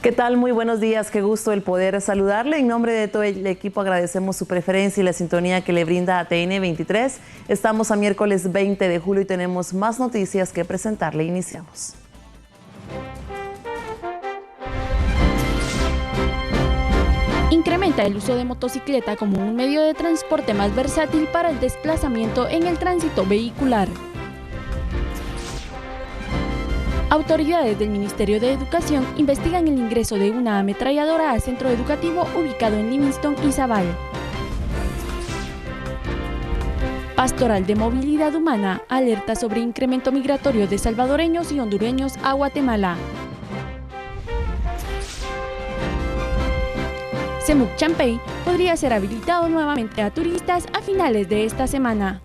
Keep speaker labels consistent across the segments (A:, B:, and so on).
A: ¿Qué tal? Muy buenos días, qué gusto el poder saludarle. En nombre de todo el equipo agradecemos su preferencia y la sintonía que le brinda ATN 23. Estamos a miércoles 20 de julio y tenemos más noticias que presentarle. Iniciamos.
B: Incrementa el uso de motocicleta como un medio de transporte más versátil para el desplazamiento en el tránsito vehicular. Autoridades del Ministerio de Educación investigan el ingreso de una ametralladora al centro educativo ubicado en Livingston y Zabal. Pastoral de Movilidad Humana alerta sobre incremento migratorio de salvadoreños y hondureños a Guatemala. Semuc Champey podría ser habilitado nuevamente a turistas a finales de esta semana.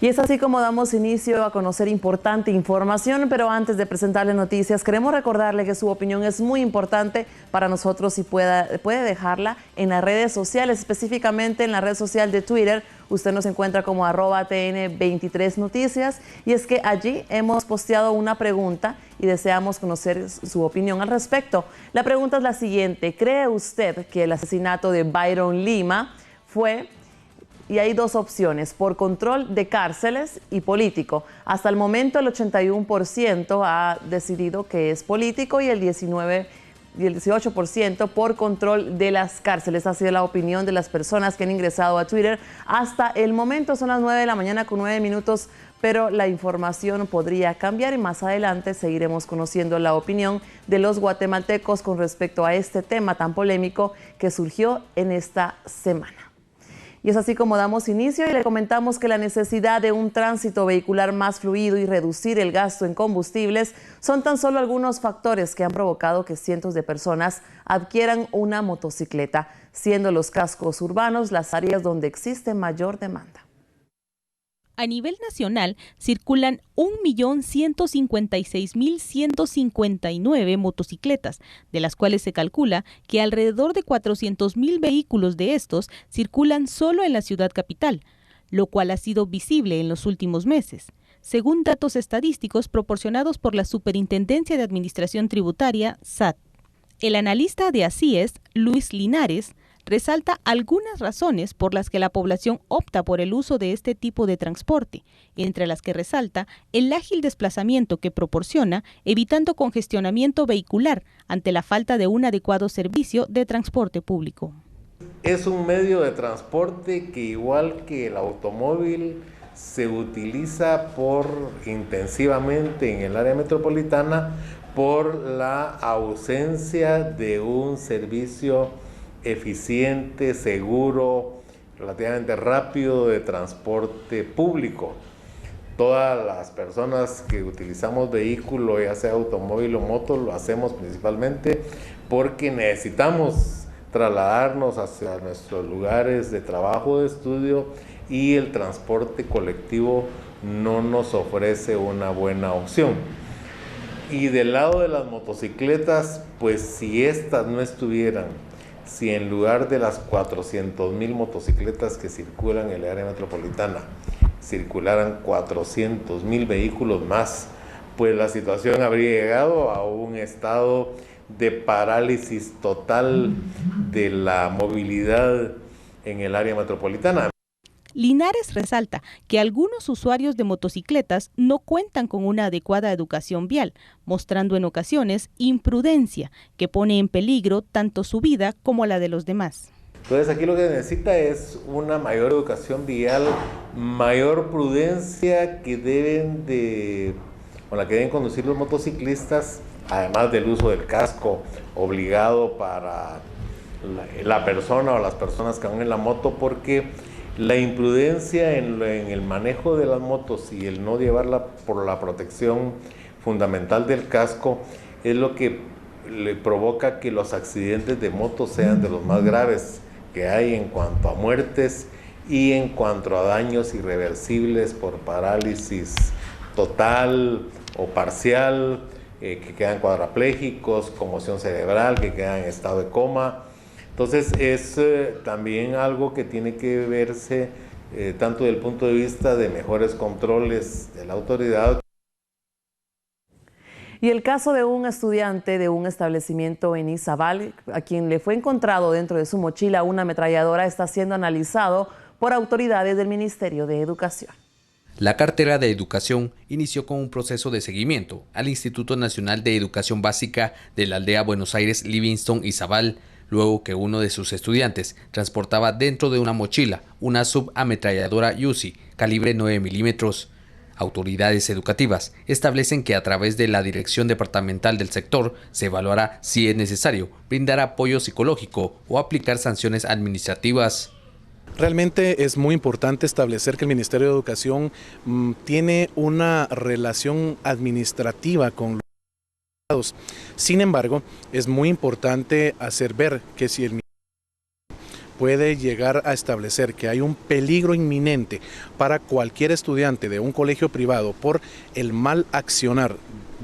A: Y es así como damos inicio a conocer importante información, pero antes de presentarle noticias, queremos recordarle que su opinión es muy importante para nosotros y puede dejarla en las redes sociales, específicamente en la red social de Twitter. Usted nos encuentra como @TN23noticias y es que allí hemos posteado una pregunta y deseamos conocer su opinión al respecto. La pregunta es la siguiente: ¿cree usted que el asesinato de Byron Lima fue... Y hay dos opciones, por control de cárceles y político? Hasta el momento el 81% ha decidido que es político y el 18% por control de las cárceles. Ha sido la opinión de las personas que han ingresado a Twitter. Hasta el momento son las 9 de la mañana con 9 minutos, pero la información podría cambiar y más adelante seguiremos conociendo la opinión de los guatemaltecos con respecto a este tema tan polémico que surgió en esta semana. Y es así como damos inicio y le comentamos que la necesidad de un tránsito vehicular más fluido y reducir el gasto en combustibles son tan solo algunos factores que han provocado que cientos de personas adquieran una motocicleta, siendo los cascos urbanos las áreas donde existe mayor demanda.
C: A nivel nacional, circulan 1.156.159 motocicletas, de las cuales se calcula que alrededor de 400.000 vehículos de estos circulan solo en la ciudad capital, lo cual ha sido visible en los últimos meses, según datos estadísticos proporcionados por la Superintendencia de Administración Tributaria, SAT. El analista de ACIES, Luis Linares, resalta algunas razones por las que la población opta por el uso de este tipo de transporte, entre las que resalta el ágil desplazamiento que proporciona, evitando congestionamiento vehicular ante la falta de un adecuado servicio de transporte público.
D: Es un medio de transporte que, igual que el automóvil, se utiliza intensivamente en el área metropolitana por la ausencia de un servicio eficiente, seguro, relativamente rápido de transporte público. Todas las personas que utilizamos vehículo, ya sea automóvil o moto, lo hacemos principalmente porque necesitamos trasladarnos hacia nuestros lugares de trabajo o de estudio y el transporte colectivo no nos ofrece una buena opción. Y del lado de las motocicletas, pues si estas no estuvieran, si en lugar de las 400.000 motocicletas que circulan en el área metropolitana, circularan 400.000 vehículos más, pues la situación habría llegado a un estado de parálisis total de la movilidad en el área metropolitana.
C: Linares resalta que algunos usuarios de motocicletas no cuentan con una adecuada educación vial, mostrando en ocasiones imprudencia que pone en peligro tanto su vida como la de los demás.
D: Entonces aquí lo que necesita es una mayor educación vial, mayor prudencia con la que deben conducir los motociclistas, además del uso del casco obligado para la persona o las personas que van en la moto, porque la imprudencia en el manejo de las motos y el no llevarla por la protección fundamental del casco es lo que le provoca que los accidentes de moto sean de los más graves que hay en cuanto a muertes y en cuanto a daños irreversibles por parálisis total o parcial, que quedan cuadraplégicos, conmoción cerebral, que quedan en estado de coma. Entonces es también algo que tiene que verse tanto desde el punto de vista de mejores controles de la autoridad.
A: Y el caso de un estudiante de un establecimiento en Izabal, a quien le fue encontrado dentro de su mochila una ametralladora, está siendo analizado por autoridades del Ministerio de Educación.
E: La cartera de Educación inició con un proceso de seguimiento al Instituto Nacional de Educación Básica de la aldea Buenos Aires Livingston Izabal, luego que uno de sus estudiantes transportaba dentro de una mochila una subametralladora Uzi calibre 9 milímetros. Autoridades educativas establecen que a través de la Dirección Departamental del sector se evaluará si es necesario brindar apoyo psicológico o aplicar sanciones administrativas.
F: Realmente es muy importante establecer que el Ministerio de Educación tiene una relación administrativa con los estados. Sin embargo, es muy importante hacer ver que si el puede llegar a establecer que hay un peligro inminente para cualquier estudiante de un colegio privado por el mal accionar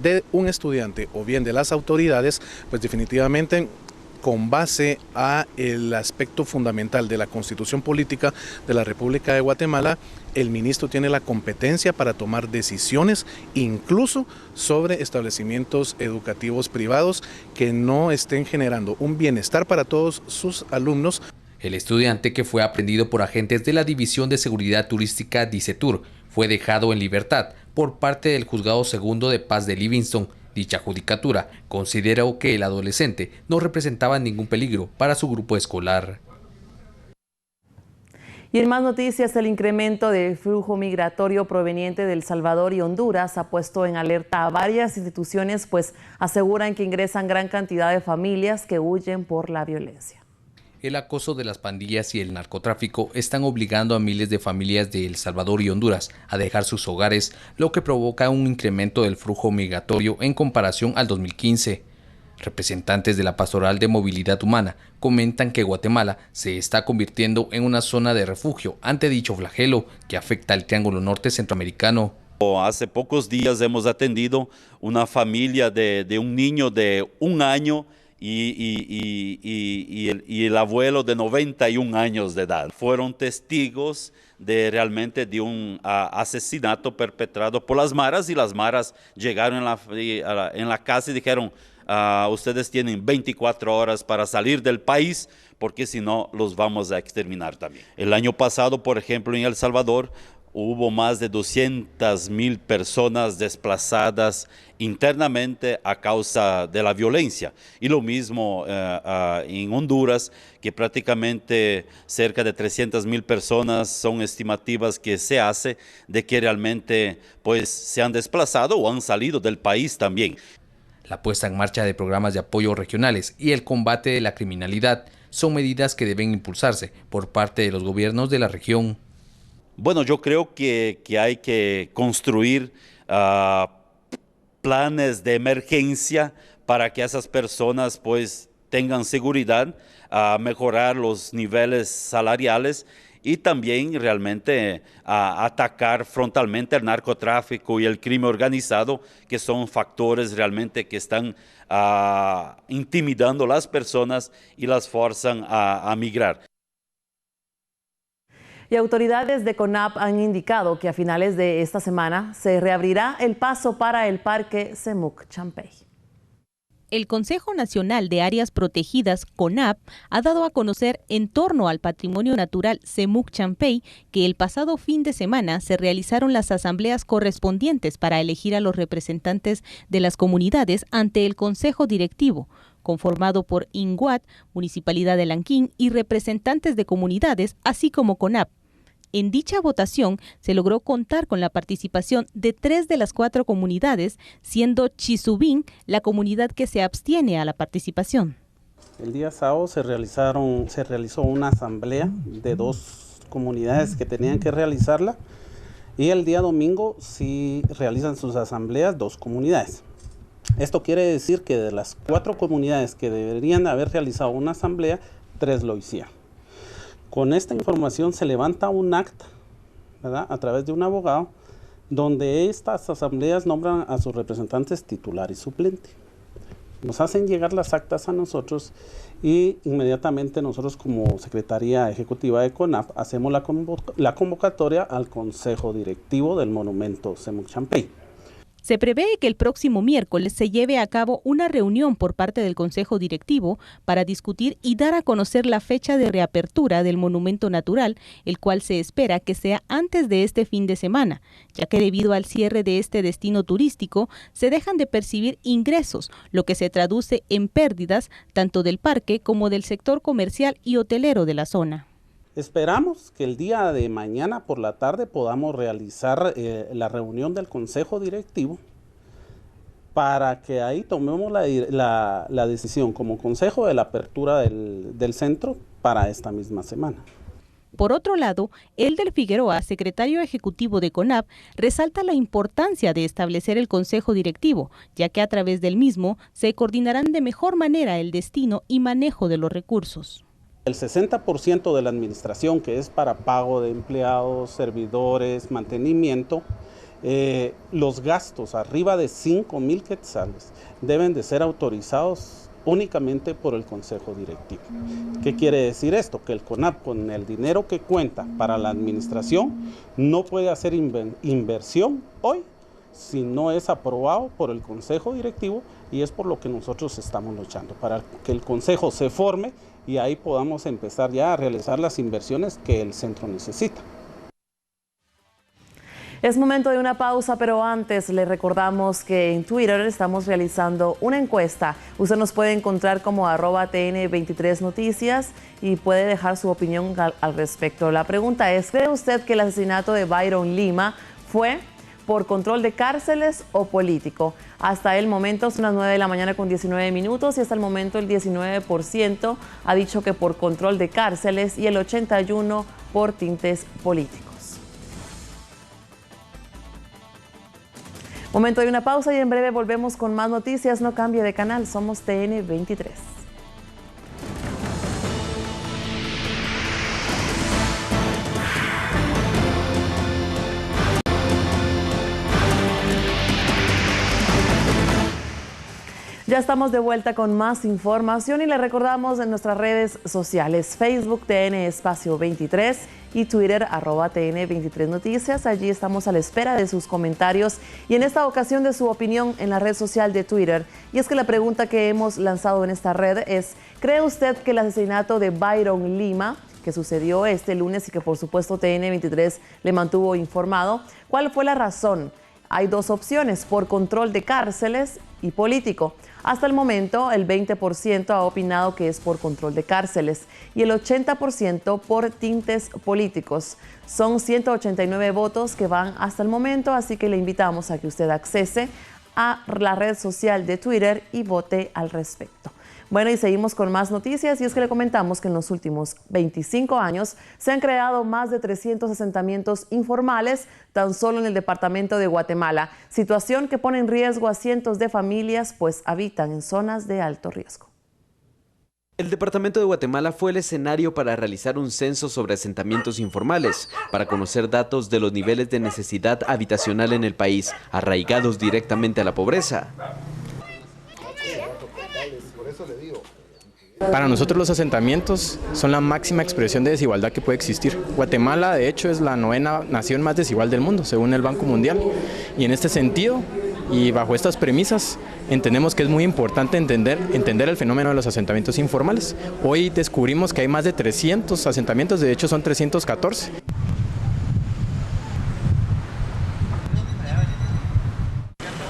F: de un estudiante o bien de las autoridades, pues definitivamente con base a el aspecto fundamental de la Constitución Política de la República de Guatemala, el ministro tiene la competencia para tomar decisiones, incluso sobre establecimientos educativos privados que no estén generando un bienestar para todos sus alumnos.
E: El estudiante, que fue aprehendido por agentes de la División de Seguridad Turística DICETUR, fue dejado en libertad por parte del Juzgado Segundo de Paz de Livingston. Dicha judicatura consideró que el adolescente no representaba ningún peligro para su grupo escolar.
A: Y en más noticias, el incremento del flujo migratorio proveniente de El Salvador y Honduras ha puesto en alerta a varias instituciones, pues aseguran que ingresan gran cantidad de familias que huyen por la violencia.
E: El acoso de las pandillas y el narcotráfico están obligando a miles de familias de El Salvador y Honduras a dejar sus hogares, lo que provoca un incremento del flujo migratorio en comparación al 2015. Representantes de la Pastoral de Movilidad Humana comentan que Guatemala se está convirtiendo en una zona de refugio ante dicho flagelo que afecta al Triángulo Norte Centroamericano.
G: Hace pocos días hemos atendido una familia de un niño de 1 año y el abuelo de 91 años de edad. Fueron testigos realmente de un asesinato perpetrado por las maras, y las maras llegaron en la casa y dijeron: ustedes tienen 24 horas para salir del país, porque si no los vamos a exterminar también. El año pasado, por ejemplo, en El Salvador, hubo más de 200,000 personas desplazadas internamente a causa de la violencia. Y lo mismo en Honduras, que prácticamente cerca de 300,000 personas son estimativas que se hace de que realmente pues, se han desplazado o han salido del país también.
E: La puesta en marcha de programas de apoyo regionales y el combate de la criminalidad son medidas que deben impulsarse por parte de los gobiernos de la región.
G: Bueno, yo creo que hay que construir planes de emergencia para que esas personas pues tengan seguridad, mejorar los niveles salariales y también realmente atacar frontalmente el narcotráfico y el crimen organizado, que son factores realmente que están intimidando a las personas y las forzan a migrar.
A: Y autoridades de CONAP han indicado que a finales de esta semana se reabrirá el paso para el Parque Semuc Champey.
C: El Consejo Nacional de Áreas Protegidas, CONAP, ha dado a conocer en torno al patrimonio natural Semuc Champey que el pasado fin de semana se realizaron las asambleas correspondientes para elegir a los representantes de las comunidades ante el Consejo Directivo, conformado por INGUAT, Municipalidad de Lanquín y representantes de comunidades, así como CONAP. En dicha votación se logró contar con la participación de 3 de las 4 comunidades, siendo Chisubín la comunidad que se abstiene a la participación.
H: El día sábado se realizó una asamblea de 2 comunidades que tenían que realizarla, y el día domingo sí realizan sus asambleas 2 comunidades. Esto quiere decir que de las 4 comunidades que deberían haber realizado una asamblea, 3 lo hicieron. Con esta información se levanta un acta, ¿verdad?, a través de un abogado, donde estas asambleas nombran a sus representantes titular y suplente. Nos hacen llegar las actas a nosotros y inmediatamente nosotros como Secretaría Ejecutiva de CONAF hacemos la convocatoria al Consejo Directivo del Monumento Semuc Champey.
C: Se prevé que el próximo miércoles se lleve a cabo una reunión por parte del Consejo Directivo para discutir y dar a conocer la fecha de reapertura del monumento natural, el cual se espera que sea antes de este fin de semana, ya que debido al cierre de este destino turístico se dejan de percibir ingresos, lo que se traduce en pérdidas tanto del parque como del sector comercial y hotelero de la zona.
H: Esperamos que el día de mañana por la tarde podamos realizar la reunión del Consejo Directivo para que ahí tomemos la decisión como Consejo de la apertura del centro para esta misma semana.
C: Por otro lado, Elder Figueroa, secretario ejecutivo de CONAF, resalta la importancia de establecer el Consejo Directivo, ya que a través del mismo se coordinarán de mejor manera el destino y manejo de los recursos.
H: El 60% de la administración, que es para pago de empleados, servidores, mantenimiento, los gastos arriba de 5,000 quetzales deben de ser autorizados únicamente por el Consejo Directivo. ¿Qué quiere decir esto? Que el CONAF, con el dinero que cuenta para la administración, no puede hacer inversión hoy si no es aprobado por el Consejo Directivo, y es por lo que nosotros estamos luchando, para que el Consejo se forme y ahí podamos empezar ya a realizar las inversiones que el centro necesita.
A: Es momento de una pausa, pero antes le recordamos que en Twitter estamos realizando una encuesta. Usted nos puede encontrar como @TN23noticias y puede dejar su opinión al respecto. La pregunta es, ¿cree usted que el asesinato de Byron Lima fue por control de cárceles o político? Hasta el momento son las 9 de la mañana con 19 minutos y hasta el momento el 19% ha dicho que por control de cárceles y el 81% por tintes políticos. Momento de una pausa y en breve volvemos con más noticias. No cambie de canal, somos TN23. Ya estamos de vuelta con más información y le recordamos en nuestras redes sociales, Facebook TN Espacio 23 y Twitter @TN23 Noticias. Allí estamos a la espera de sus comentarios y en esta ocasión de su opinión en la red social de Twitter. Y es que la pregunta que hemos lanzado en esta red es, ¿cree usted que el asesinato de Byron Lima, que sucedió este lunes y que por supuesto TN23 le mantuvo informado, cuál fue la razón? Hay dos opciones, por control de cárceles y político. Hasta el momento, el 20% ha opinado que es por control de cárceles y el 80% por tintes políticos. Son 189 votos que van hasta el momento, así que le invitamos a que usted accese a la red social de Twitter y vote al respecto. Bueno, y seguimos con más noticias y es que le comentamos que en los últimos 25 años se han creado más de 300 asentamientos informales tan solo en el departamento de Guatemala, situación que pone en riesgo a cientos de familias pues habitan en zonas de alto riesgo.
I: El departamento de Guatemala fue el escenario para realizar un censo sobre asentamientos informales, para conocer datos de los niveles de necesidad habitacional en el país, arraigados directamente a la pobreza.
J: Para nosotros los asentamientos son la máxima expresión de desigualdad que puede existir. Guatemala, de hecho, es la 9ª nación más desigual del mundo, según el Banco Mundial. Y en este sentido, y bajo estas premisas, entendemos que es muy importante entender el fenómeno de los asentamientos informales. Hoy descubrimos que hay más de 300 asentamientos, de hecho son 314.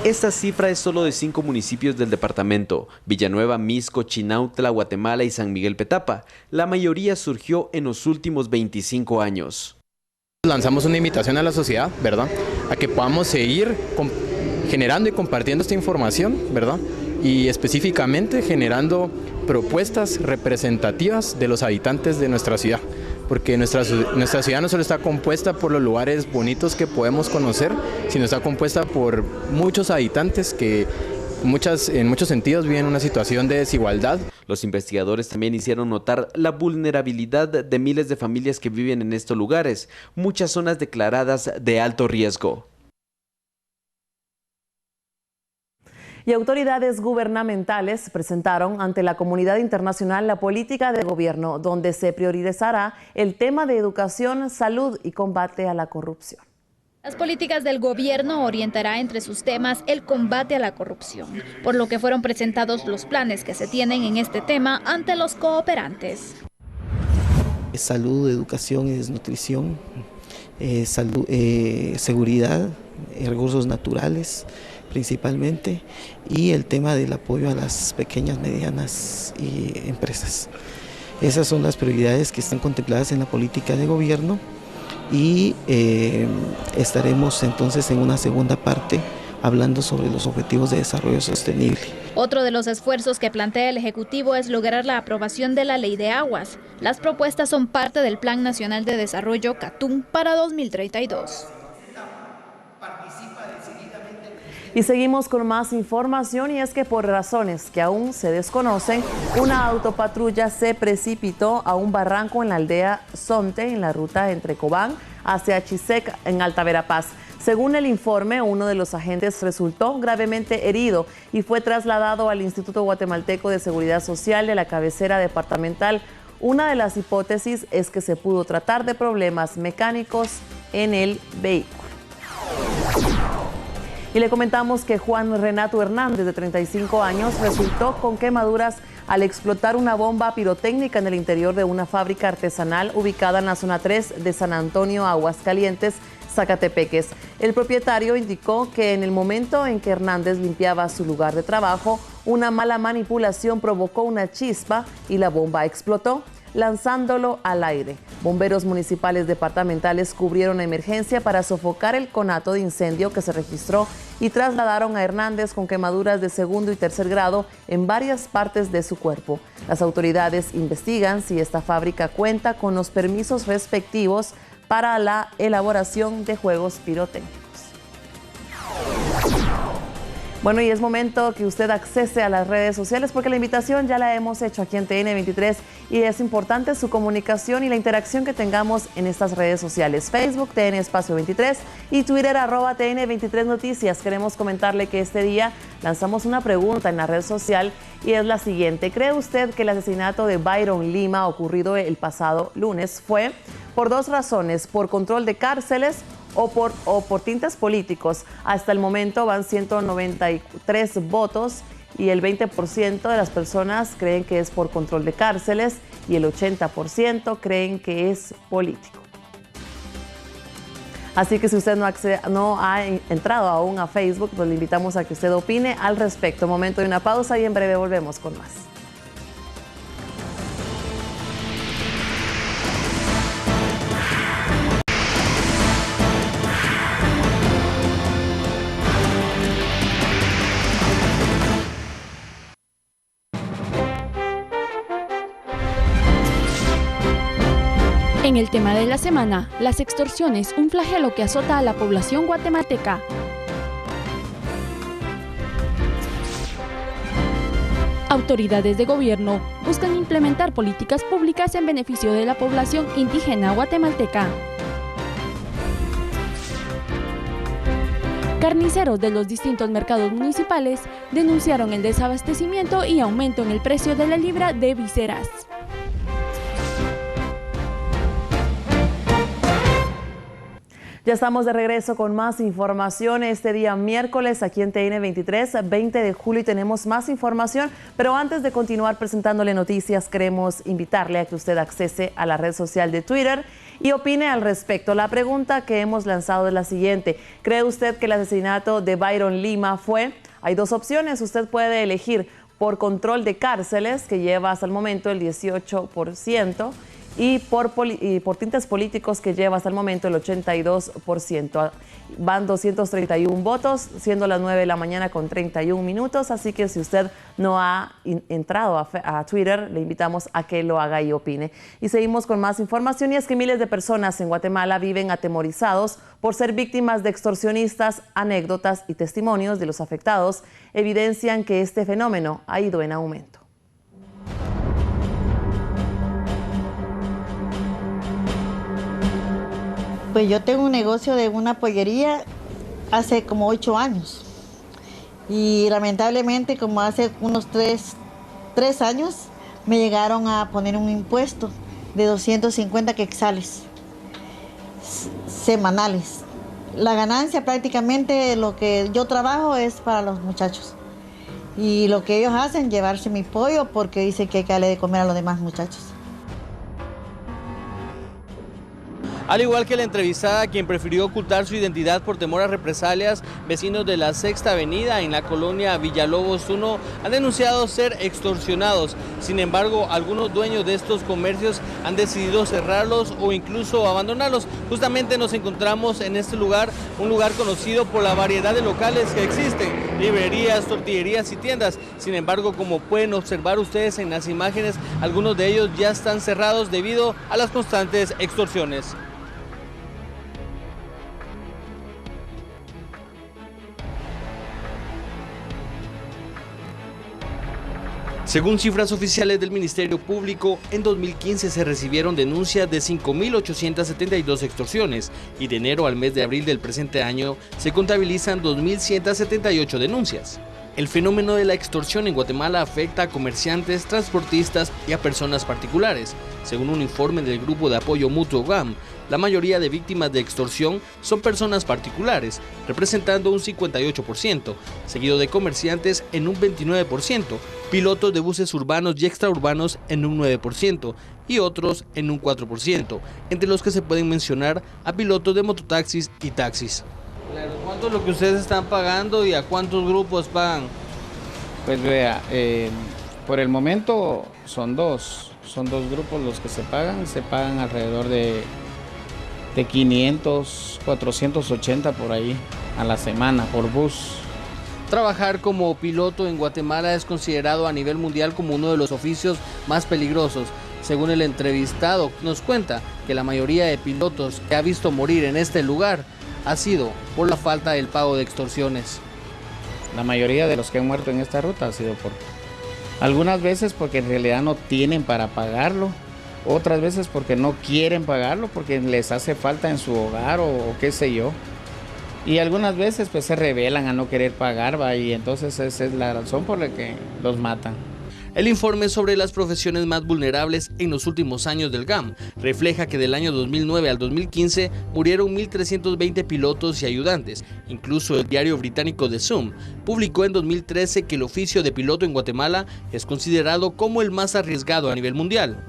I: Esta cifra es solo de 5 municipios del departamento: Villanueva, Mixco, Chinautla, Guatemala y San Miguel Petapa. La mayoría surgió en los últimos 25 años.
J: Lanzamos una invitación a la sociedad, ¿verdad?, a que podamos seguir generando y compartiendo esta información, ¿verdad?, y específicamente generando propuestas representativas de los habitantes de nuestra ciudad. Porque nuestra ciudad no solo está compuesta por los lugares bonitos que podemos conocer, sino está compuesta por muchos habitantes que en muchos sentidos viven una situación de desigualdad.
I: Los investigadores también hicieron notar la vulnerabilidad de miles de familias que viven en estos lugares, muchas zonas declaradas de alto riesgo.
A: Y autoridades gubernamentales presentaron ante la comunidad internacional la política de gobierno, donde se priorizará el tema de educación, salud y combate a la corrupción.
K: Las políticas del gobierno orientará entre sus temas el combate a la corrupción, por lo que fueron presentados los planes que se tienen en este tema ante los cooperantes.
L: Salud, educación y desnutrición, salud, seguridad, recursos naturales principalmente, y el tema del apoyo a las pequeñas, medianas y empresas. Esas son las prioridades que están contempladas en la política de gobierno y estaremos entonces en una segunda parte hablando sobre los objetivos de desarrollo sostenible.
K: Otro de los esfuerzos que plantea el Ejecutivo es lograr la aprobación de la Ley de Aguas. Las propuestas son parte del Plan Nacional de Desarrollo CATUM para 2032.
A: Y seguimos con más información, y es que por razones que aún se desconocen, una autopatrulla se precipitó a un barranco en la aldea Zonte, en la ruta entre Cobán hacia Chisec, en Alta Verapaz. Según el informe, uno de los agentes resultó gravemente herido y fue trasladado al Instituto Guatemalteco de Seguridad Social de la cabecera departamental. Una de las hipótesis es que se pudo tratar de problemas mecánicos en el vehículo. Y le comentamos que Juan Renato Hernández, de 35 años, resultó con quemaduras al explotar una bomba pirotécnica en el interior de una fábrica artesanal ubicada en la zona 3 de San Antonio, Aguascalientes, Zacatepeques. El propietario indicó que en el momento en que Hernández limpiaba su lugar de trabajo, una mala manipulación provocó una chispa y la bomba explotó, lanzándolo al aire. Bomberos municipales departamentales cubrieron la emergencia para sofocar el conato de incendio que se registró y trasladaron a Hernández con quemaduras de segundo y tercer grado en varias partes de su cuerpo. Las autoridades investigan si esta fábrica cuenta con los permisos respectivos para la elaboración de juegos pirotécnicos. Bueno, y es momento que usted accese a las redes sociales, porque la invitación ya la hemos hecho aquí en TN23 y es importante su comunicación y la interacción que tengamos en estas redes sociales: Facebook, TN Espacio 23 y Twitter, @TN23 Noticias. Queremos comentarle que este día lanzamos una pregunta en la red social y es la siguiente: ¿cree usted que el asesinato de Byron Lima, ocurrido el pasado lunes, fue por dos razones, por control de cárceles o por tintes políticos? Hasta el momento van 193 votos y el 20% de las personas creen que es por control de cárceles y el 80% creen que es político. Así que si usted no ha entrado aún a Facebook, pues le invitamos a que usted opine al respecto. Momento de una pausa y en breve volvemos con más.
B: En el tema de la semana, las extorsiones, un flagelo que azota a la población guatemalteca. Autoridades de gobierno buscan implementar políticas públicas en beneficio de la población indígena guatemalteca. Carniceros de los distintos mercados municipales denunciaron el desabastecimiento y aumento en el precio de la libra de vísceras.
A: Ya estamos de regreso con más información este día miércoles aquí en TN23, 20 de julio, y tenemos más información. Pero antes de continuar presentándole noticias, queremos invitarle a que usted accese a la red social de Twitter y opine al respecto. La pregunta que hemos lanzado es la siguiente: ¿cree usted que el asesinato de Byron Lima fue? Hay dos opciones, usted puede elegir por control de cárceles, que lleva hasta el momento el 18%, y por tintes políticos, que lleva hasta el momento el 82%. Van 231 votos, siendo las 9 de la mañana con 31 minutos. Así que si usted no ha entrado a Twitter, le invitamos a que lo haga y opine. Y seguimos con más información, y es que miles de personas en Guatemala viven atemorizados por ser víctimas de extorsionistas. Anécdotas y testimonios de los afectados evidencian que este fenómeno ha ido en aumento.
M: Pues yo tengo un negocio de una pollería hace como 8 años Y lamentablemente, como hace unos tres años, me llegaron a poner un impuesto de 250 quetzales semanales. La ganancia prácticamente lo que yo trabajo es para los muchachos. Y lo que ellos hacen, llevarse mi pollo porque dicen que hay que darle de comer a los demás muchachos.
N: Al igual que la entrevistada, quien prefirió ocultar su identidad por temor a represalias, vecinos de la Sexta Avenida en la colonia Villalobos 1 han denunciado ser extorsionados. Sin embargo, algunos dueños de estos comercios han decidido cerrarlos o incluso abandonarlos. Justamente nos encontramos en este lugar, un lugar conocido por la variedad de locales que existen, librerías, tortillerías y tiendas. Sin embargo, como pueden observar ustedes en las imágenes, algunos de ellos ya están cerrados debido a las constantes extorsiones. Según cifras oficiales del Ministerio Público, en 2015 se recibieron denuncias de 5.872 extorsiones y de enero al mes de abril del presente año se contabilizan 2.178 denuncias. El fenómeno de la extorsión en Guatemala afecta a comerciantes, transportistas y a personas particulares. Según un informe del Grupo de Apoyo Mutuo GAM, la mayoría de víctimas de extorsión son personas particulares, representando un 58%, seguido de comerciantes en un 29%, pilotos de buses urbanos y extraurbanos en un 9% y otros en un 4%, entre los que se pueden mencionar a pilotos de mototaxis y taxis. ¿Cuánto es lo que ustedes están pagando y a cuántos grupos pagan?
O: Pues vea, por el momento son dos grupos los que se pagan alrededor de 500, 480 por ahí a la semana por bus.
N: Trabajar como piloto en Guatemala es considerado a nivel mundial como uno de los oficios más peligrosos. Según el entrevistado, nos cuenta que la mayoría de pilotos que ha visto morir en este lugar ha sido por la falta del pago de extorsiones.
O: La mayoría de los que han muerto en esta ruta ha sido por algunas veces porque en realidad no tienen para pagarlo, otras veces porque no quieren pagarlo, porque les hace falta en su hogar o qué sé yo. Y algunas veces pues se rebelan a no querer pagar, ¿va? Y entonces esa es la razón por la que los matan.
N: El informe sobre las profesiones más vulnerables en los últimos años del GAM refleja que del año 2009 al 2015 murieron 1.320 pilotos y ayudantes. Incluso el diario británico The Sun publicó en 2013 que el oficio de piloto en Guatemala es considerado como el más arriesgado a nivel mundial.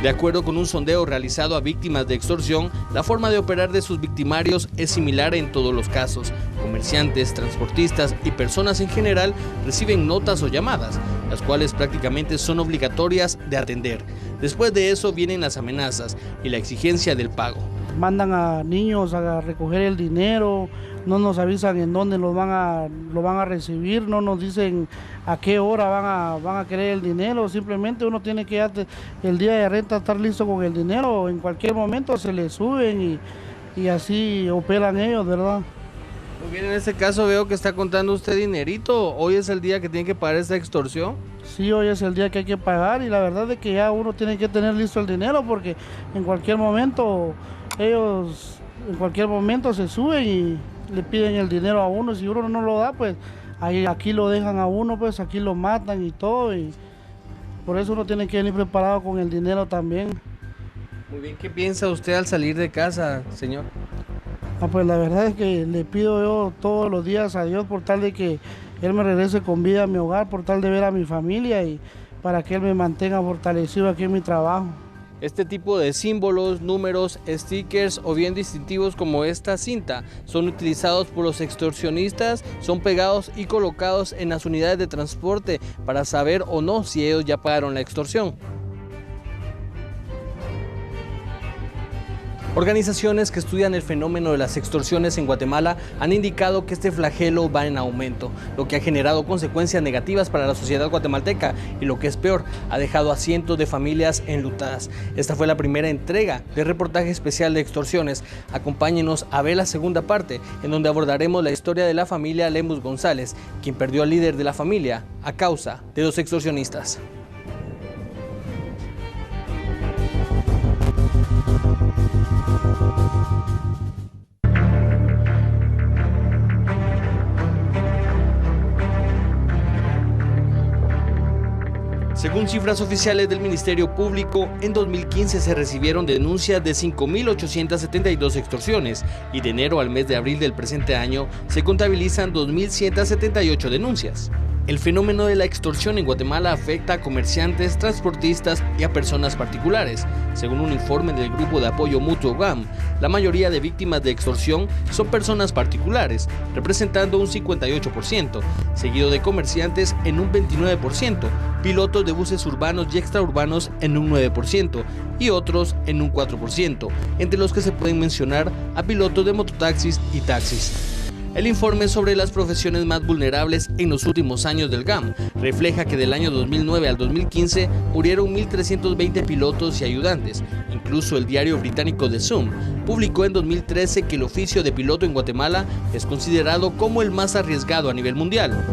N: De acuerdo con un sondeo realizado a víctimas de extorsión, la forma de operar de sus victimarios es similar en todos los casos. Comerciantes, transportistas y personas en general reciben notas o llamadas, las cuales prácticamente son obligatorias de atender. Después de eso vienen las amenazas y la exigencia del pago.
P: Mandan a niños a recoger el dinero, no nos avisan en dónde lo van a recibir, no nos dicen a qué hora van a querer el dinero, simplemente uno tiene que el día de renta estar listo con el dinero, en cualquier momento se le suben y así operan ellos, ¿verdad?
N: Muy bien, en este caso veo que está contando usted dinerito. ¿Hoy es el día que tiene que pagar esta extorsión?
P: Sí, hoy es el día que hay que pagar y la verdad es que ya uno tiene que tener listo el dinero porque en cualquier momento ellos se suben y le piden el dinero a uno. Si uno no lo da, pues aquí lo dejan a uno, pues aquí lo matan y todo. Y por eso uno tiene que venir preparado con el dinero también.
N: Muy bien, ¿qué piensa usted al salir de casa, señor?
P: Pues la verdad es que le pido yo todos los días a Dios por tal de que Él me regrese con vida a mi hogar, por tal de ver a mi familia y para que Él me mantenga fortalecido aquí en mi trabajo.
N: Este tipo de símbolos, números, stickers o bien distintivos como esta cinta son utilizados por los extorsionistas, son pegados y colocados en las unidades de transporte para saber o no si ellos ya pagaron la extorsión. Organizaciones que estudian el fenómeno de las extorsiones en Guatemala han indicado que este flagelo va en aumento, lo que ha generado consecuencias negativas para la sociedad guatemalteca y lo que es peor, ha dejado a cientos de familias enlutadas. Esta fue la primera entrega del reportaje especial de extorsiones. Acompáñenos a ver la segunda parte, en donde abordaremos la historia de la familia Lemus González, quien perdió al líder de la familia a causa de los extorsionistas. Según cifras oficiales del Ministerio Público, en 2015 se recibieron denuncias de 5.872 extorsiones y de enero al mes de abril del presente año se contabilizan 2.178 denuncias. El fenómeno de la extorsión en Guatemala afecta a comerciantes, transportistas y a personas particulares. Según un informe del Grupo de Apoyo Mutuo GAM, la mayoría de víctimas de extorsión son personas particulares, representando un 58%, seguido de comerciantes en un 29%, pilotos de buses urbanos y extraurbanos en un 9% y otros en un 4%, entre los que se pueden mencionar a pilotos de mototaxis y taxis. El informe sobre las profesiones más vulnerables en los últimos años del GAM refleja que del año 2009 al 2015 murieron 1.320 pilotos y ayudantes. Incluso el diario británico The Sun publicó en 2013 que el oficio de piloto en Guatemala es considerado como el más arriesgado a nivel mundial.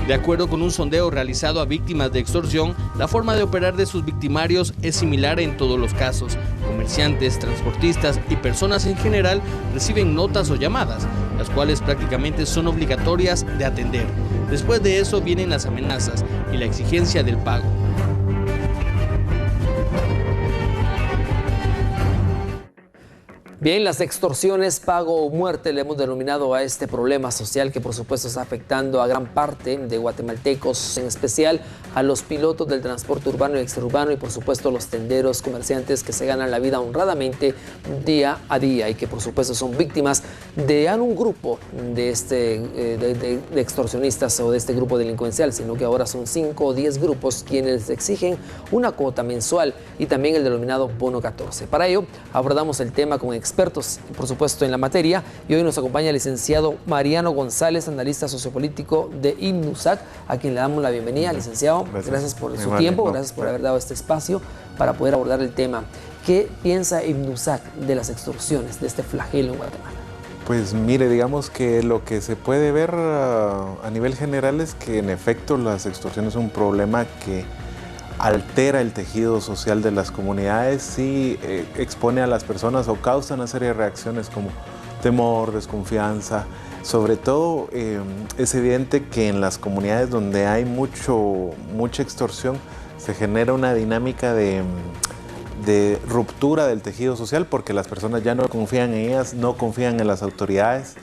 N: De acuerdo con un sondeo realizado a víctimas de extorsión, la forma de operar de sus victimarios es similar en todos los casos. Comerciantes, transportistas y personas en general reciben notas o llamadas, las cuales prácticamente son obligatorias de atender. Después de eso vienen las amenazas y la exigencia del pago.
Q: Bien, las extorsiones, pago o muerte, le hemos denominado a este problema social que por supuesto está afectando a gran parte de guatemaltecos, en especial a los pilotos del transporte urbano y extraurbano y por supuesto los tenderos, comerciantes que se ganan la vida honradamente día a día y que por supuesto son víctimas de un grupo de extorsionistas o de este grupo delincuencial, sino que ahora son 5 o 10 grupos quienes exigen una cuota mensual y también el denominado bono 14. Para ello abordamos el tema con expertos, por supuesto, en la materia, y hoy nos acompaña el licenciado Mariano González, analista sociopolítico de INUSAC, a quien le damos la bienvenida. Licenciado, gracias por su tiempo, gracias por haber dado este espacio para poder abordar el tema. ¿Qué piensa INUSAC de las extorsiones, de este flagelo en Guatemala?
D: Pues mire, digamos que lo que se puede ver a nivel general es que en efecto las extorsiones son un problema que altera el tejido social de las comunidades y expone a las personas o causa una serie de reacciones como temor, desconfianza. Sobre todo es evidente que en las comunidades donde hay mucha extorsión se genera una dinámica de ruptura del tejido social porque las personas ya no confían en ellas, no confían en las autoridades.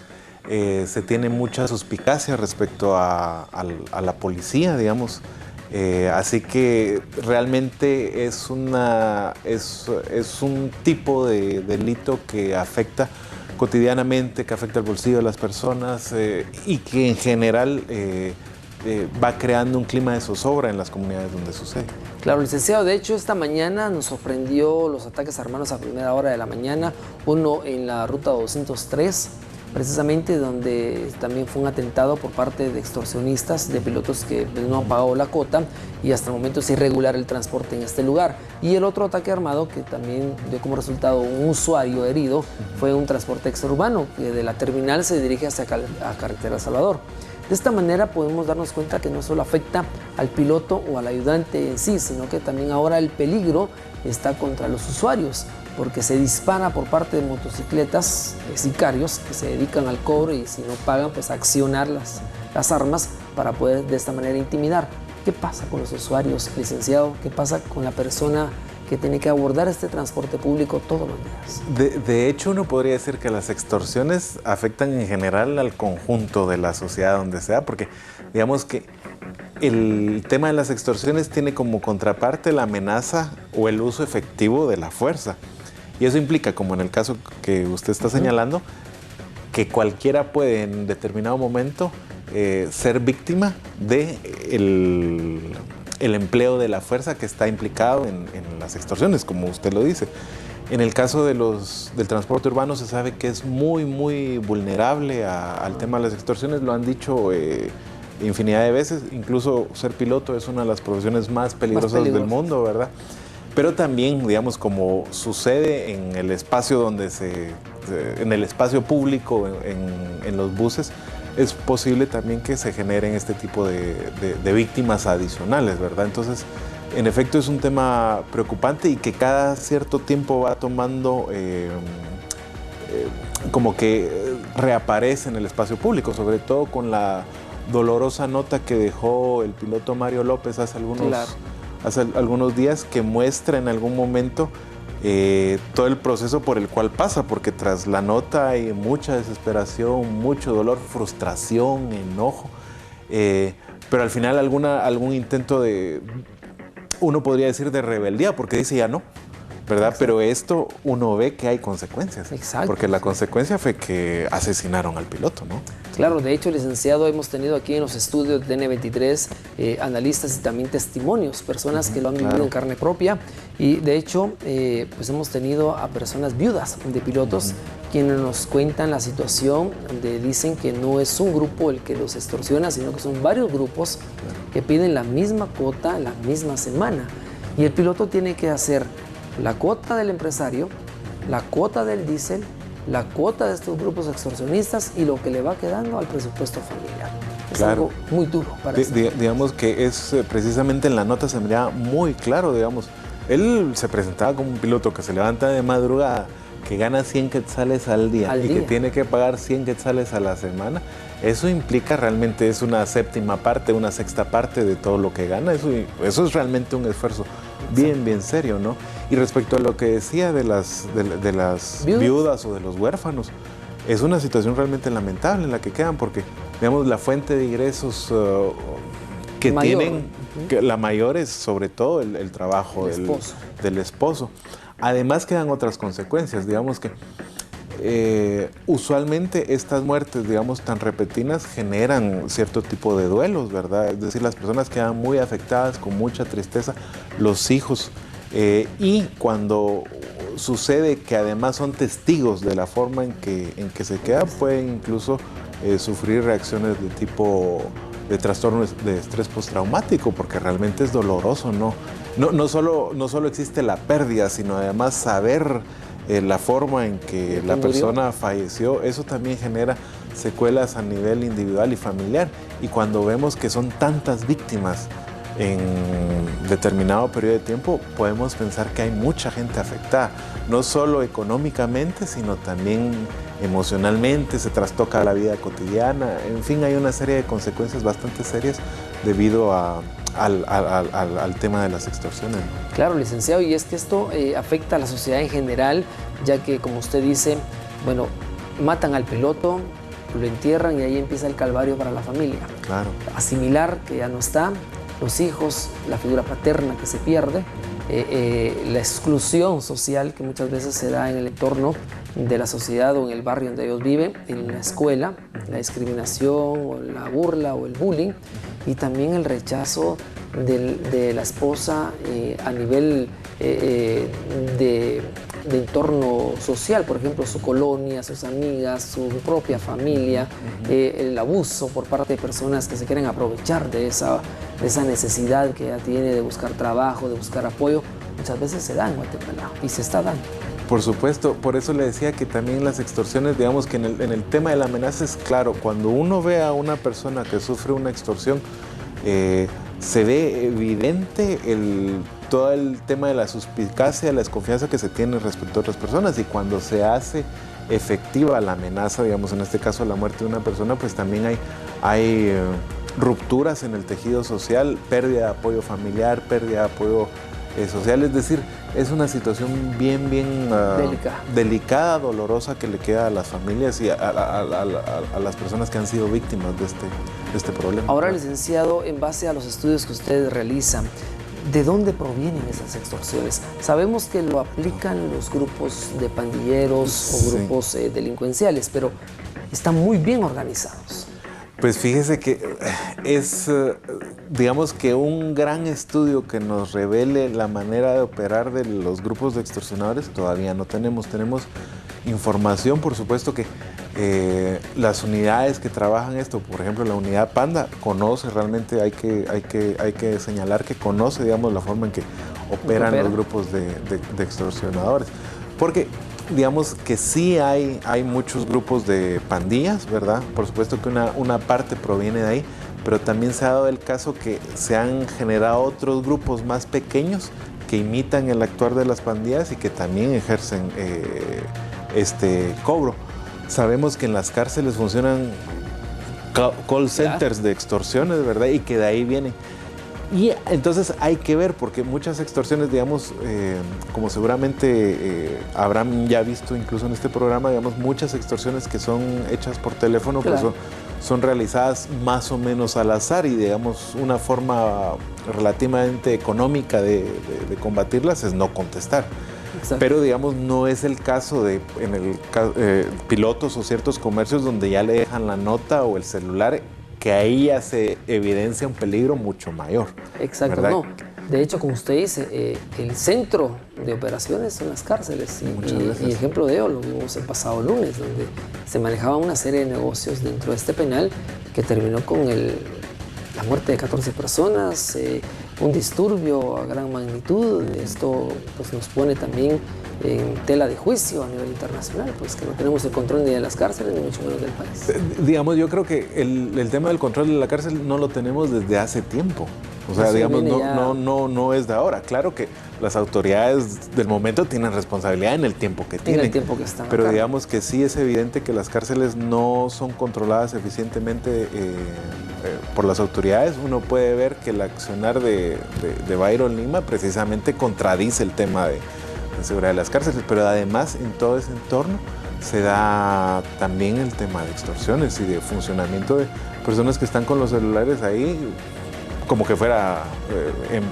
D: Se tiene mucha suspicacia respecto a la policía, digamos. Así que realmente es un tipo de delito que afecta cotidianamente, que afecta el bolsillo de las personas y que en general va creando un clima de zozobra en las comunidades donde sucede.
Q: Claro, licenciado, de hecho esta mañana nos sorprendió los ataques armados a primera hora de la mañana, uno en la ruta 203, precisamente donde también fue un atentado por parte de extorsionistas, de pilotos que no han pagado la cuota y hasta el momento es irregular el transporte en este lugar. Y el otro ataque armado que también dio como resultado un usuario herido fue un transporte extraurbano que de la terminal se dirige hacia Carretera Salvador. De esta manera podemos darnos cuenta que no solo afecta al piloto o al ayudante en sí, sino que también ahora el peligro está contra los usuarios, porque se dispara por parte de motocicletas, sicarios que se dedican al cobro y si no pagan, pues a accionar las armas para poder de esta manera intimidar. ¿Qué pasa con los usuarios, licenciado? ¿Qué pasa con la persona que tiene que abordar este transporte público todos los días?
D: De hecho, uno podría decir que las extorsiones afectan en general al conjunto de la sociedad donde sea, porque digamos que el tema de las extorsiones tiene como contraparte la amenaza o el uso efectivo de la fuerza. Y eso implica, como en el caso que usted está señalando, que cualquiera puede en determinado momento ser víctima del empleo de la fuerza que está implicado en las extorsiones, como usted lo dice. En el caso del transporte urbano se sabe que es muy vulnerable al tema de las extorsiones, lo han dicho infinidad de veces, incluso ser piloto es una de las profesiones más peligrosas del mundo, ¿verdad? Pero también, digamos, como sucede en el espacio en el espacio público, en los buses, es posible también que se generen este tipo de víctimas adicionales, ¿verdad? Entonces, en efecto, es un tema preocupante y que cada cierto tiempo va tomando como que
R: reaparece en el espacio público, sobre todo con la dolorosa nota que dejó el piloto Mario López hace algunos días, que muestra en algún momento todo el proceso por el cual pasa, porque tras la nota hay mucha desesperación, mucho dolor, frustración, enojo, pero al final algún intento de, uno podría decir, de rebeldía, porque dice ya no, ¿verdad? Exacto. Pero esto uno ve que hay consecuencias. Exacto. Porque la consecuencia fue que asesinaron al piloto, ¿no?
Q: Claro, de hecho, licenciado, hemos tenido aquí en los estudios de N23 analistas y también testimonios, personas que lo han vivido en carne propia, y de hecho, pues hemos tenido a personas viudas de pilotos quienes nos cuentan la situación, donde dicen que no es un grupo el que los extorsiona, sino que son varios grupos que piden la misma cuota la misma semana, y el piloto tiene que hacer la cuota del empresario, la cuota del diésel, la cuota de estos grupos extorsionistas y lo que le va quedando al presupuesto familiar. Es algo muy duro para
R: digamos que es precisamente en la nota se miraba muy claro, digamos. Él se presentaba como un piloto que se levanta de madrugada, que gana 100 quetzales al día que tiene que pagar 100 quetzales a la semana. Eso implica realmente, es una séptima parte, una sexta parte de todo lo que gana. Eso es realmente un esfuerzo bien serio, ¿no? Y respecto a lo que decía de las viudas o de los huérfanos, es una situación realmente lamentable en la que quedan, porque, digamos, la fuente de ingresos que tienen, la mayor es sobre todo el trabajo del esposo. Además quedan otras consecuencias, digamos que usualmente estas muertes, digamos, tan repentinas generan cierto tipo de duelos, ¿verdad? Es decir, las personas quedan muy afectadas, con mucha tristeza, los hijos, y cuando sucede que además son testigos de la forma en que se quedan, pueden incluso sufrir reacciones de tipo de trastorno de estrés postraumático, porque realmente es doloroso, no solo existe la pérdida, sino además saber la forma en que la persona falleció, eso también genera secuelas a nivel individual y familiar. Y cuando vemos que son tantas víctimas en determinado periodo de tiempo, podemos pensar que hay mucha gente afectada, no solo económicamente, sino también emocionalmente, se trastoca la vida cotidiana, en fin, hay una serie de consecuencias bastante serias debido al tema de las extorsiones.
Q: Claro, licenciado, y es que esto afecta a la sociedad en general, ya que, como usted dice, bueno, matan al piloto, lo entierran y ahí empieza el calvario para la familia.
R: Claro.
Q: Asimilar que ya no está, los hijos, la figura paterna que se pierde, la exclusión social que muchas veces se da en el entorno de la sociedad o en el barrio donde ellos viven, en la escuela, la discriminación o la burla o el bullying, y también el rechazo de la esposa a nivel de entorno social, por ejemplo, su colonia, sus amigas, su propia familia, el abuso por parte de personas que se quieren aprovechar de esa necesidad que ella tiene de buscar trabajo, de buscar apoyo, muchas veces se da en Guatemala y se está dando.
R: Por supuesto, por eso le decía que también las extorsiones, digamos que en el tema de la amenaza es claro, cuando uno ve a una persona que sufre una extorsión, se ve evidente todo el tema de la suspicacia, la desconfianza que se tiene respecto a otras personas, y cuando se hace efectiva la amenaza, digamos en este caso la muerte de una persona, pues también hay rupturas en el tejido social, pérdida de apoyo familiar, pérdida de apoyo social, es decir, es una situación bien delicada, dolorosa, que le queda a las familias y a las personas que han sido víctimas de este problema.
Q: Ahora, licenciado, en base a los estudios que ustedes realizan, ¿de dónde provienen esas extorsiones? Sabemos que lo aplican los grupos de pandilleros o grupos delincuenciales, pero están muy bien organizados.
R: Pues fíjese que es, digamos que un gran estudio que nos revele la manera de operar de los grupos de extorsionadores todavía no tenemos. Tenemos información, por supuesto, que las unidades que trabajan esto, por ejemplo la unidad Panda, conoce realmente, hay que señalar que conoce, digamos, la forma en que operan los grupos de extorsionadores. Porque digamos que sí hay muchos grupos de pandillas, ¿verdad? Por supuesto que una parte proviene de ahí, pero también se ha dado el caso que se han generado otros grupos más pequeños que imitan el actuar de las pandillas y que también ejercen este cobro. Sabemos que en las cárceles funcionan call centers de extorsiones, ¿verdad? Y que de ahí vienen. Y entonces hay que ver, porque muchas extorsiones, digamos, como seguramente habrán ya visto incluso en este programa, digamos, muchas extorsiones que son hechas por teléfono, pues son realizadas más o menos al azar y, digamos, una forma relativamente económica de combatirlas es no contestar. Exacto. Pero, digamos, no es el caso de pilotos o ciertos comercios donde ya le dejan la nota o el celular, que ahí ya se evidencia un peligro mucho mayor.
Q: Exacto, ¿verdad? No. De hecho, como usted dice, el centro de operaciones son las cárceles. Y ejemplo de ello lo vimos el pasado lunes, donde se manejaba una serie de negocios dentro de este penal que terminó con la muerte de 14 personas, un disturbio a gran magnitud. Esto pues, nos pone también en tela de juicio a nivel internacional, pues que no tenemos el control ni de las cárceles ni mucho menos del país.
R: Digamos, yo creo que el tema del control de la cárcel no lo tenemos desde hace tiempo. O sea, digamos, no es de ahora. Claro que las autoridades del momento tienen responsabilidad en el tiempo que tienen.
Q: En el tiempo que están
R: pero
Q: acá.
R: Digamos que sí es evidente que las cárceles no son controladas eficientemente por las autoridades. Uno puede ver que el accionar de Byron Lima precisamente contradice el tema de seguridad de las cárceles, pero además en todo ese entorno se da también el tema de extorsiones y de funcionamiento de personas que están con los celulares ahí como que fuera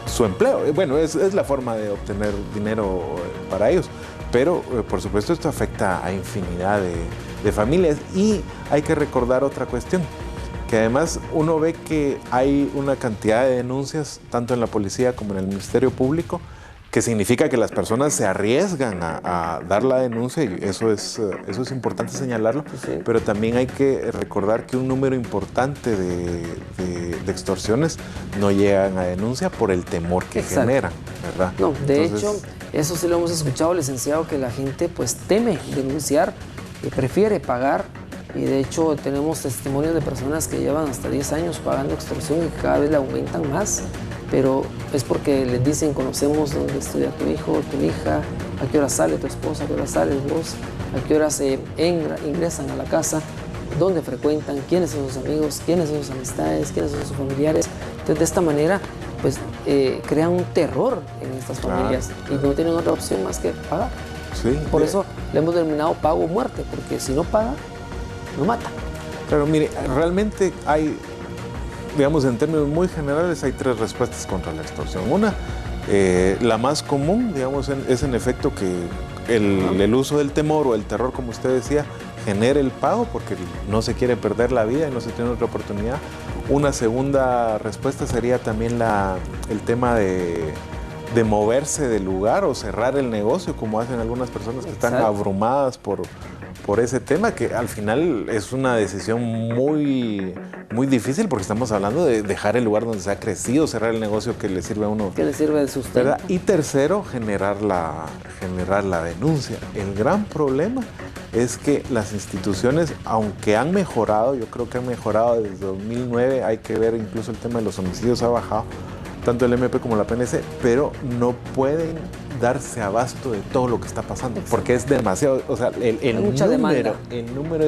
R: su empleo. Bueno, es la forma de obtener dinero para ellos, pero por supuesto esto afecta a infinidad de familias. Y hay que recordar otra cuestión, que además uno ve que hay una cantidad de denuncias tanto en la policía como en el Ministerio Público, que significa que las personas se arriesgan a dar la denuncia, y eso es importante señalarlo, sí. Pero también hay que recordar que un número importante de extorsiones no llegan a denuncia por el temor que generan, ¿verdad?
Q: No, de hecho, eso sí lo hemos escuchado, licenciado, que la gente pues teme denunciar y prefiere pagar, y de hecho tenemos testimonios de personas que llevan hasta 10 años pagando extorsión y cada vez le aumentan más. Pero es porque les dicen, conocemos dónde estudia tu hijo, tu hija, a qué hora sale tu esposa, a qué hora sales vos, a qué hora se ingresan a la casa, dónde frecuentan, quiénes son sus amigos, quiénes son sus amistades, quiénes son sus familiares. Entonces, de esta manera, pues, crean un terror en estas familias y no tienen otra opción más que pagar.
R: Sí,
Q: por eso le hemos denominado pago o muerte, porque si no paga, no mata.
R: Pero mire, realmente hay... Digamos, en términos muy generales, hay 3 respuestas contra la extorsión. Una, la más común, digamos, es en efecto que el uso del temor o el terror, como usted decía, genere el pago porque no se quiere perder la vida y no se tiene otra oportunidad. Una segunda respuesta sería también el tema de moverse del lugar o cerrar el negocio, como hacen algunas personas que están abrumadas por ese tema, que al final es una decisión muy, muy difícil, porque estamos hablando de dejar el lugar donde se ha crecido, cerrar el negocio que le sirve a uno.
Q: Que le sirve de sustento.
R: ¿Verdad? Y tercero, generar la denuncia. El gran problema es que las instituciones, aunque han mejorado, yo creo que han mejorado desde 2009, hay que ver incluso el tema de los homicidios ha bajado, tanto el MP como la PNC, pero no pueden darse abasto de todo lo que está pasando, porque es demasiado, o sea, el número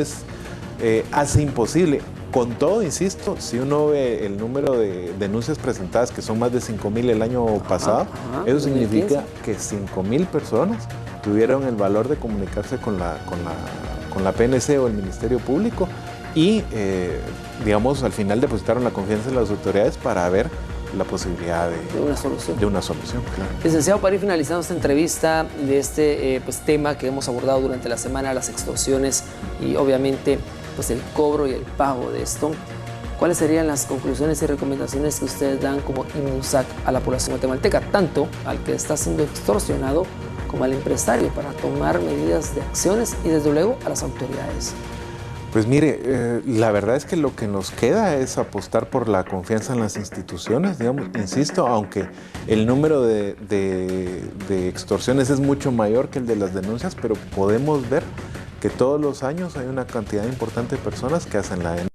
R: hace imposible. Con todo, insisto, si uno ve el número de denuncias presentadas, que son más de 5,000 el año pasado, eso significa que 5,000 personas tuvieron el valor de comunicarse con la PNC o el Ministerio Público y, digamos, al final depositaron la confianza en las autoridades para ver la posibilidad de una solución. Claro.
Q: Licenciado, para ir finalizando esta entrevista de este tema que hemos abordado durante la semana, las extorsiones y obviamente pues el cobro y el pago de esto, ¿cuáles serían las conclusiones y recomendaciones que ustedes dan como INUSAC a la población guatemalteca, tanto al que está siendo extorsionado como al empresario, para tomar medidas de acciones y desde luego a las autoridades?
R: Pues mire, la verdad es que lo que nos queda es apostar por la confianza en las instituciones, digamos, insisto, aunque el número de extorsiones es mucho mayor que el de las denuncias, pero podemos ver que todos los años hay una cantidad importante de personas que hacen la denuncia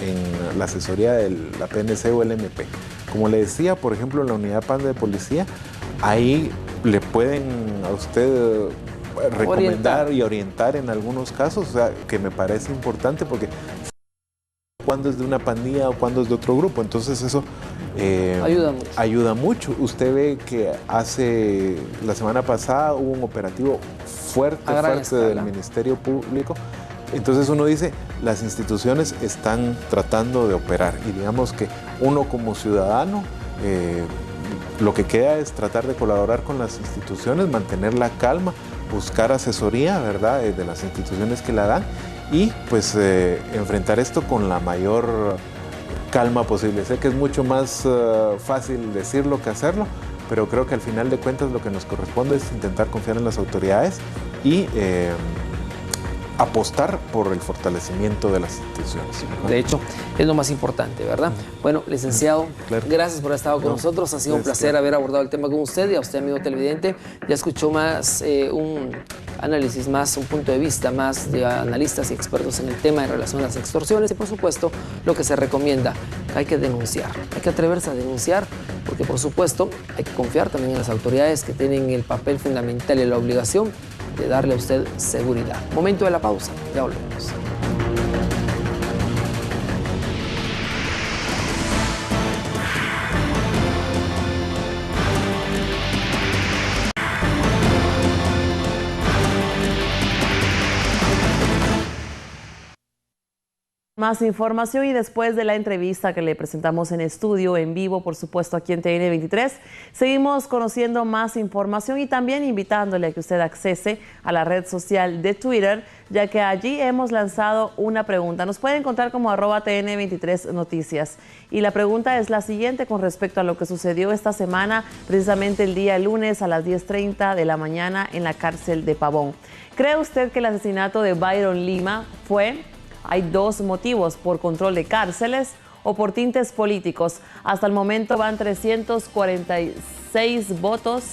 R: en la asesoría de la PNC o el MP. Como le decía, por ejemplo, en la unidad PAN de policía, ahí le pueden a usted recomendar y orientar en algunos casos, o sea, que me parece importante porque cuando es de una pandilla o cuando es de otro grupo, entonces eso ayuda mucho. Usted ve que la semana pasada hubo un operativo fuerte del Ministerio Público. Entonces uno dice, las instituciones están tratando de operar y digamos que uno como ciudadano lo que queda es tratar de colaborar con las instituciones, mantener la calma, buscar asesoría, ¿verdad?, de las instituciones que la dan y pues enfrentar esto con la mayor calma posible. Sé que es mucho más fácil decirlo que hacerlo, pero creo que al final de cuentas lo que nos corresponde es intentar confiar en las autoridades y apostar por el fortalecimiento de las instituciones.
Q: De hecho, es lo más importante, ¿verdad? Bueno, licenciado, gracias por haber estado con nosotros. Ha sido un placer haber abordado el tema con usted y a usted, amigo televidente. Ya escuchó más un análisis, más un punto de vista más de analistas y expertos en el tema en relación a las extorsiones y, por supuesto, lo que se recomienda. Hay que denunciar, hay que atreverse a denunciar porque, por supuesto, hay que confiar también en las autoridades que tienen el papel fundamental y la obligación de darle a usted seguridad. Momento de la pausa, ya volvemos.
A: Más información y después de la entrevista que le presentamos en estudio, en vivo, por supuesto, aquí en TN23, seguimos conociendo más información y también invitándole a que usted accese a la red social de Twitter, ya que allí hemos lanzado una pregunta. Nos puede encontrar como @TN23 Noticias. Y la pregunta es la siguiente con respecto a lo que sucedió esta semana, precisamente el día lunes a las 10:30 de la mañana en la cárcel de Pavón. ¿Cree usted que el asesinato de Byron Lima fue? Hay dos motivos, por control de cárceles o por tintes políticos. Hasta el momento van 346 votos,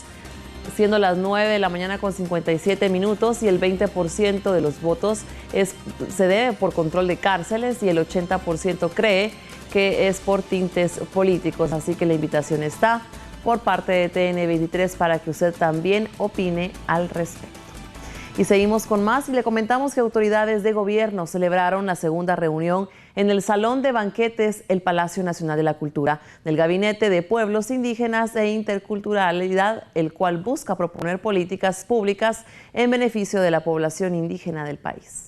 A: siendo las 9 de la mañana con 57 minutos y el 20% de los votos se debe por control de cárceles y el 80% cree que es por tintes políticos. Así que la invitación está por parte de TN23 para que usted también opine al respecto. Y seguimos con más y le comentamos que autoridades de gobierno celebraron la segunda reunión en el Salón de Banquetes, el Palacio Nacional de la Cultura, del Gabinete de Pueblos Indígenas e Interculturalidad, el cual busca proponer políticas públicas en beneficio de la población indígena del país.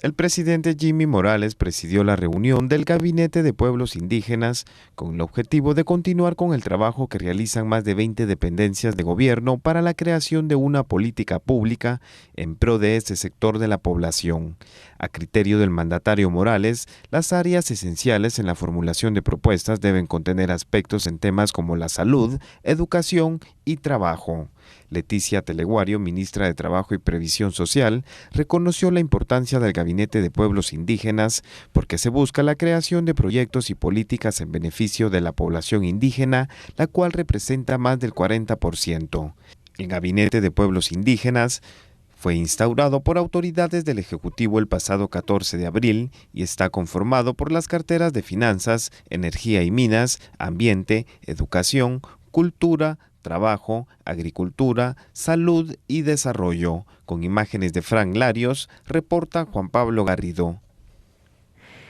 S: El presidente Jimmy Morales presidió la reunión del Gabinete de Pueblos Indígenas con el objetivo de continuar con el trabajo que realizan más de 20 dependencias de gobierno para la creación de una política pública en pro de este sector de la población. A criterio del mandatario Morales, las áreas esenciales en la formulación de propuestas deben contener aspectos en temas como la salud, educación y trabajo. Leticia Teleguario, ministra de Trabajo y Previsión Social, reconoció la importancia del Gabinete de Pueblos Indígenas porque se busca la creación de proyectos y políticas en beneficio de la población indígena, la cual representa más del 40%. El Gabinete de Pueblos Indígenas fue instaurado por autoridades del Ejecutivo el pasado 14 de abril y está conformado por las carteras de Finanzas, Energía y Minas, Ambiente, Educación, Cultura, Trabajo, Agricultura, Salud y Desarrollo. Con imágenes de Frank Larios, reporta Juan Pablo Garrido.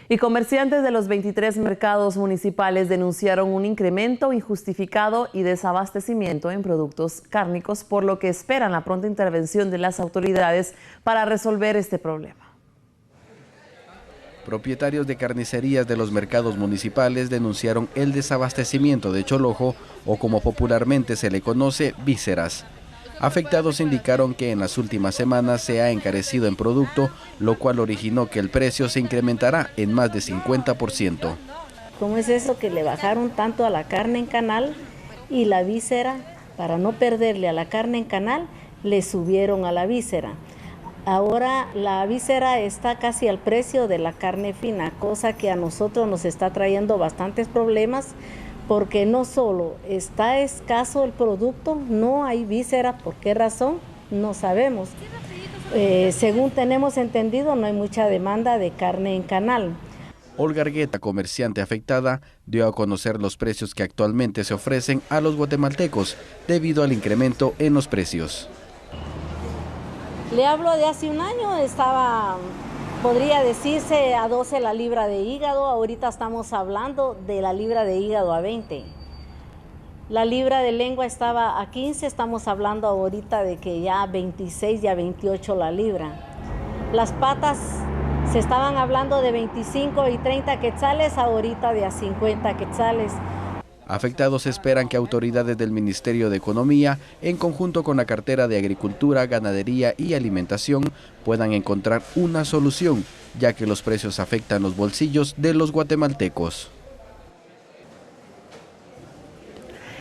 A: Y comerciantes de los 23 mercados municipales denunciaron un incremento injustificado y desabastecimiento en productos cárnicos, por lo que esperan la pronta intervención de las autoridades para resolver este problema.
T: Propietarios de carnicerías de los mercados municipales denunciaron el desabastecimiento de cholojo, o como popularmente se le conoce, vísceras. Afectados indicaron que en las últimas semanas se ha encarecido en producto, lo cual originó que el precio se incrementará en más de 50%.
U: ¿Cómo es eso que le bajaron tanto a la carne en canal y la víscera, para no perderle a la carne en canal, le subieron a la víscera? Ahora la víscera está casi al precio de la carne fina, cosa que a nosotros nos está trayendo bastantes problemas, porque no solo está escaso el producto, no hay víscera. ¿Por qué razón? No sabemos. Según tenemos entendido, no hay mucha demanda de carne en canal.
T: Olga Argueta, comerciante afectada, dio a conocer los precios que actualmente se ofrecen a los guatemaltecos debido al incremento en los precios.
U: Le hablo de hace un año, estaba, podría decirse, a 12 la libra de hígado. Ahorita estamos hablando de la libra de hígado a 20. La libra de lengua estaba a 15, estamos hablando ahorita de que ya 26 y a 28 la libra. Las patas se estaban hablando de 25 y 30 quetzales, ahorita de a 50 quetzales.
T: Afectados esperan que autoridades del Ministerio de Economía, en conjunto con la cartera de Agricultura, Ganadería y Alimentación, puedan encontrar una solución, ya que los precios afectan los bolsillos de los guatemaltecos.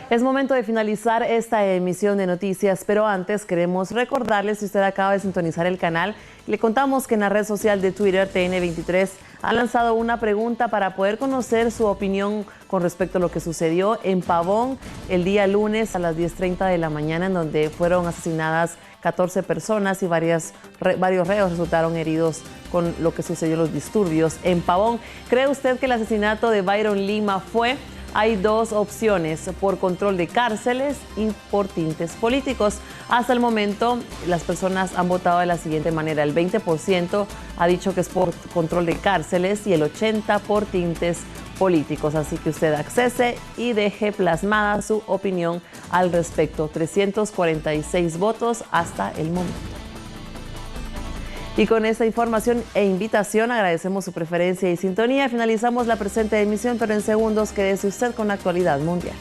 A: Es momento de finalizar esta emisión de noticias, pero antes queremos recordarles, si usted acaba de sintonizar el canal, le contamos que en la red social de Twitter, TN23, ha lanzado una pregunta para poder conocer su opinión con respecto a lo que sucedió en Pavón el día lunes a las 10:30 de la mañana, en donde fueron asesinadas 14 personas y varios reos resultaron heridos con lo que sucedió, los disturbios en Pavón. ¿Cree usted que el asesinato de Byron Lima fue? Hay dos opciones: por control de cárceles y por tintes políticos. Hasta el momento, las personas han votado de la siguiente manera. El 20% ha dicho que es por control de cárceles y el 80% por tintes políticos. Así que usted accese y deje plasmada su opinión al respecto. 346 votos hasta el momento. Y con esta información e invitación agradecemos su preferencia y sintonía. Finalizamos la presente emisión, pero en segundos quédese usted con la actualidad mundial.